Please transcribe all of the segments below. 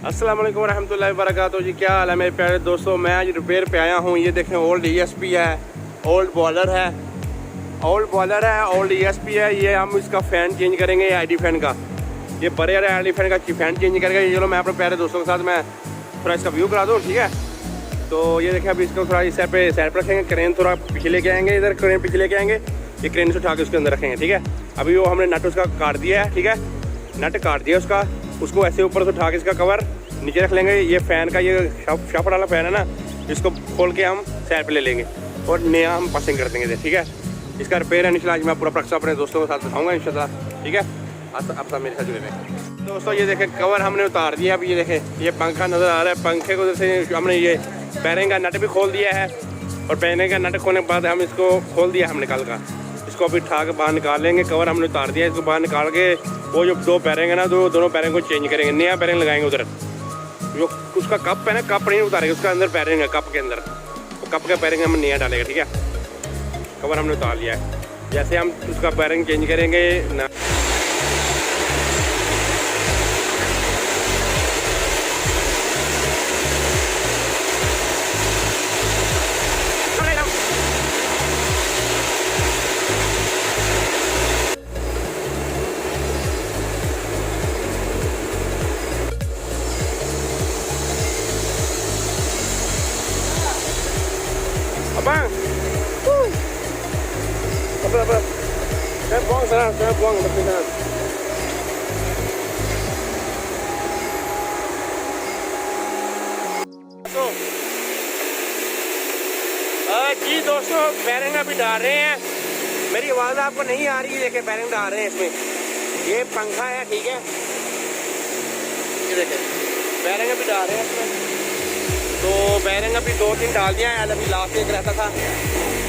अस्सलाम वालेकुम रहमतुल्लाहि व बरकातहू जी। क्या हाल है मेरे प्यारे दोस्तों। मैं आज रिपेयर पे आया हूँ। ये देखें ओल्ड ESP है, ओल्ड बॉयलर है, ओल्ड ESP है। ये हम इसका फ़ैन चेंज करेंगे, ID फैन का। ये बड़े वाले ID फैन का फ़ैन चेंज करेंगे। चलो मैं अपने प्यारे दोस्तों के साथ मैं थोड़ा इसका व्यू करा दूँ, ठीक है। तो ये देखें अभी इसको थोड़ा इस साइड पे रखेंगे। क्रेन थोड़ा पीछे लेके आएंगे, इधर क्रेन पीछे लेके आएंगे। ये क्रेन से उठा के उसके अंदर रखेंगे, ठीक है। अभी वो हमने नट उसका काट दिया है, ठीक है। नट काट दिया उसका, उसको ऐसे ऊपर से उठा के इसका कवर नीचे रख लेंगे। ये फ़ैन का ये शॉप वाला फ़ैन है ना, इसको खोल के हम साइड पे ले लेंगे और नया हम पासिंग कर देंगे, ठीक है। इसका रिपेयर है इंशाल्लाह। आज मैं पूरा प्रक्सा अपने दोस्तों के साथ दिखाऊंगा इंशाल्लाह, ठीक है। अब सब मेरे साथ जुड़े रहें दोस्तों। ये देखें कवर हमने उतार दिया। अब ये देखें ये पंखा नज़र आ रहा है। पंखे को जैसे हमने ये बैरिंग का नट भी खोल दिया है और बैरिंग का नट खोलने के बाद हम इसको खोल दिया हम निकाल का। इसको अभी उठा के बाहर निकाल लेंगे। कवर हमने उतार दिया, इसको बाहर निकाल के वो जो दो बैरिंग है ना, दोनों बैरिंग को चेंज करेंगे, नया बैरिंग लगाएंगे। उधर जो उसका कप है ना, कप नहीं उतारेंगे, उसका अंदर बैरिंग है कप के अंदर, तो कप का बैरिंग हम नया डालेंगे, ठीक है। कवर हमने उतार लिया है। जैसे हम उसका बैरिंग चेंज करेंगे ना, Abang. Apa? Saya buang sana, saya buang tepi sana. तो जी दोस्तों, बैरिंग अभी डाल रहे हैं। मेरी आवाज़ आपको नहीं आ रही है, देखें बैरिंग डाल रहे हैं इसमें। ये पंखा है, ठीक है। ये देखें बैरिंग अभी डाल रहे हैं इसमें। तो बैरिंग अभी 2-3 डाल दिया है। अभी लास्ट एक रहता था,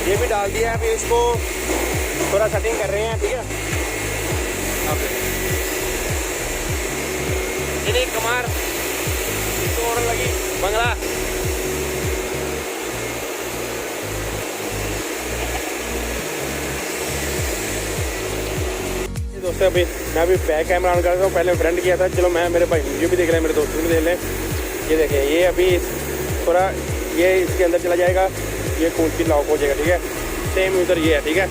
ये भी डाल दिया है। अभी इसको थोड़ा सेटिंग कर रहे हैं, ठीक है। इन्हीं कमार तोड़ लगी बंगला। दोस्तों अभी मैं अभी बैक कैमरा ऑन कर रहा हूँ। पहले फ्रंट किया था। चलो मैं मेरे भाई वीडियो भी देख रहे हैं, मेरे दोस्तों भी देख लें। ये देखें ये अभी थोड़ा ये इसके अंदर चला जाएगा, ये कूंची लॉक हो जाएगा, ठीक है। सेम उधर ये है, ठीक है।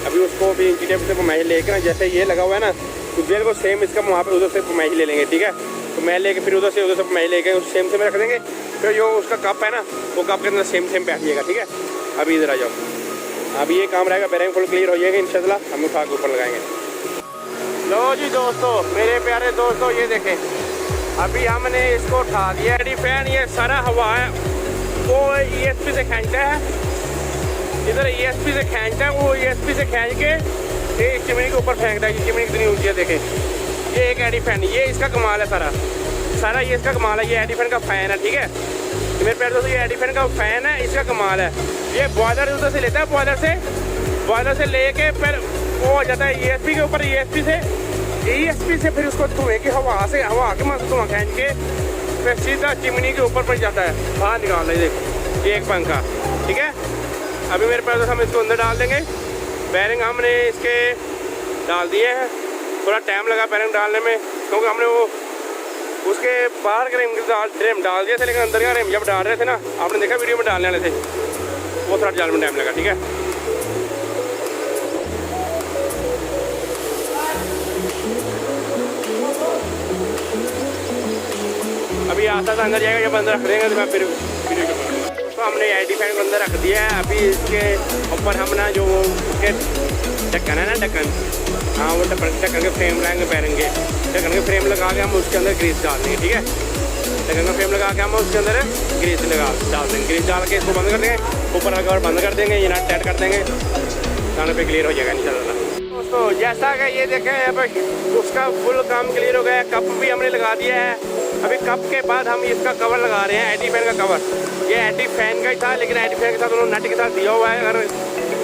अभी उसको भी इंची टेप से पमाइश लेकर ना, जैसे ये लगा हुआ है ना, उधर को सेम इसका वहाँ पे उधर से पमाइश ले लेंगे, ठीक है। तो मैं लेके फिर उधर से पमाइश लेके उस सेम से में रख देंगे। फिर जो उसका कप है ना, वो कप के अंदर सेम बैठ जाएगा, ठीक है। अभी इधर आ जाओ। अभी ये काम रहेगा, बैरिंग फुल क्लियर हो जाएगा इंशाल्लाह। हम उठा के ऊपर लगाएंगे। लो जी दोस्तों, मेरे प्यारे दोस्तों, ये देखें अभी हमने इसको उठा दिया ID फैन। ये सारा हवा है वो ESP से खींचता है, इधर ESP से खींचता है, वो ESP से खींच के ये चिमनी के ऊपर फेंकता है। चिमनी कितनी ऊंची है देखें। ये एक ID फैन, ये इसका कमाल है सारा ये इसका कमाल है। ये ID फैन का फ़ैन है, ठीक है। तो मेरे प्यारे दोस्तों, ये ID फैन का फ़ैन है, इसका कमाल है। ये बॉयलर उधर से लेता है, बॉयलर से लेके फिर वो हो जाता है ESP के ऊपर। ESP से फिर उसको धुएँ की हवा के मार धुआं खींच के फिर सीधा चिमनी के ऊपर पड़ जाता है, बाहर निकाल रहे। देखो ये एक पंखा, ठीक है। अभी मेरे पास हम इसको अंदर डाल देंगे। बैरिंग हमने इसके डाल दिए हैं। थोड़ा टाइम लगा बैरिंग डालने में, क्योंकि हमने वो उसके बाहर के रेम डाल दिए थे, लेकिन अंदर का रेम जब डाल रहे थे ना, आपने देखा वीडियो में डालने वाले थे, वो थोड़ा डालने में टाइम लगा, ठीक है। अभी आता था अंदर जाएगा, जब अंदर रख देंगे तो मैं फिर वीडियो करूँगा। तो हमने ID फैन को अंदर रख दिया है। अभी इसके ऊपर हम ना जो उसके ढक्कन है ना, ढक्कन, हाँ वो ढक्कन के फ्रेम लगाएंगे बैरिंग के। ढक्कन के फ्रेम लगा के हम उसके अंदर ग्रीस डाल देंगे, ठीक है। ढक्कन का फ्रेम लगा के हम उसके अंदर ग्रीस डाल देंगे। ग्रीस डाल के इसको बंद कर देंगे, ऊपर का बंद कर देंगे, ये नट टाइट कर देंगे, खाने पे क्लियर हो जाएगा इंशाल्लाह। दोस्तों जैसा कि ये देखें अब उसका फुल काम क्लियर हो गया है। कप भी हमने लगा दिया है। अभी कप के बाद हम इसका कवर लगा रहे हैं, ID फैन का कवर। ये ID फैन का ही था, लेकिन ID फैन के साथ उन्होंने नट के साथ दिया हुआ है। अगर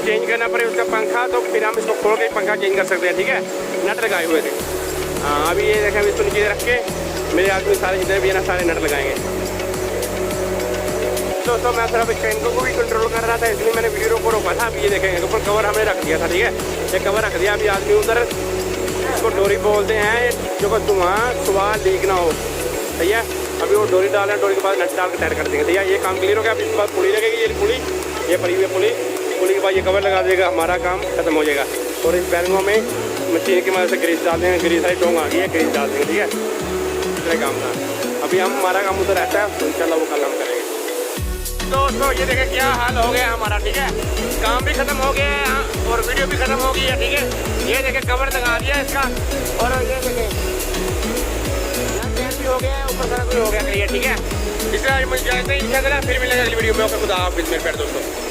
चेंज करना पड़े उसका पंखा तो फिर हम इसको खोल के पंखा चेंज कर सकते हैं, ठीक है। नट लगाए हुए थे। हाँ अभी ये देखें, इसको नीचे रख के मेरे आदमी सारे जितने भी है ना, सारे नट लगाएंगे। दोस्तों मैं सिर्फ ट्रेन को भी कंट्रोल कर रहा था, इसलिए मैंने वीडियो को रोका था। अभी ये देखेंगे ऊपर कवर हमने रख दिया था, ठीक है। ये कवर रख दिया। अभी आदमी उधर इसको डोरी बोलते हैं, जो धुआं सुबह लीक ना हो, सही है। डोरी डालें, डोरी के बाद नट डाल के टाइट कर देंगे। ठीक है, ये काम क्लियर हो गया। अब इसके बाद पुली लगेगी, ये पुली, ये पड़ी हुई है पुली। पुली के बाद ये कवर लगा देगा, हमारा काम खत्म हो जाएगा। और इस बैरिंगों में मशीन की मदद से ग्रीस डाल देंगे। ग्रीस वाली टोंग आ गई है, ग्रीस डाल देंगे। ठीक है, इतना काम था। अभी हमारा काम उधर रहता है, इंशाल्लाह वो कल हम करेंगे। दोस्तों ये देखें क्या हाल हो गया हमारा। ठीक है, काम भी खत्म हो गया है और वीडियो भी खत्म हो गई है। ठीक है, ये देखें कवर लगा दिया इसका, और ये देखें भी हो गया है, ऊपर सारा कुछ हो गया क्लियर। ठीक है, इसलिए मुझे जाते हैं इंशाल्लाह, फिर मिलेंगे अगली वीडियो में। खुदा हाफिज़ मेरे प्यारे दोस्तों।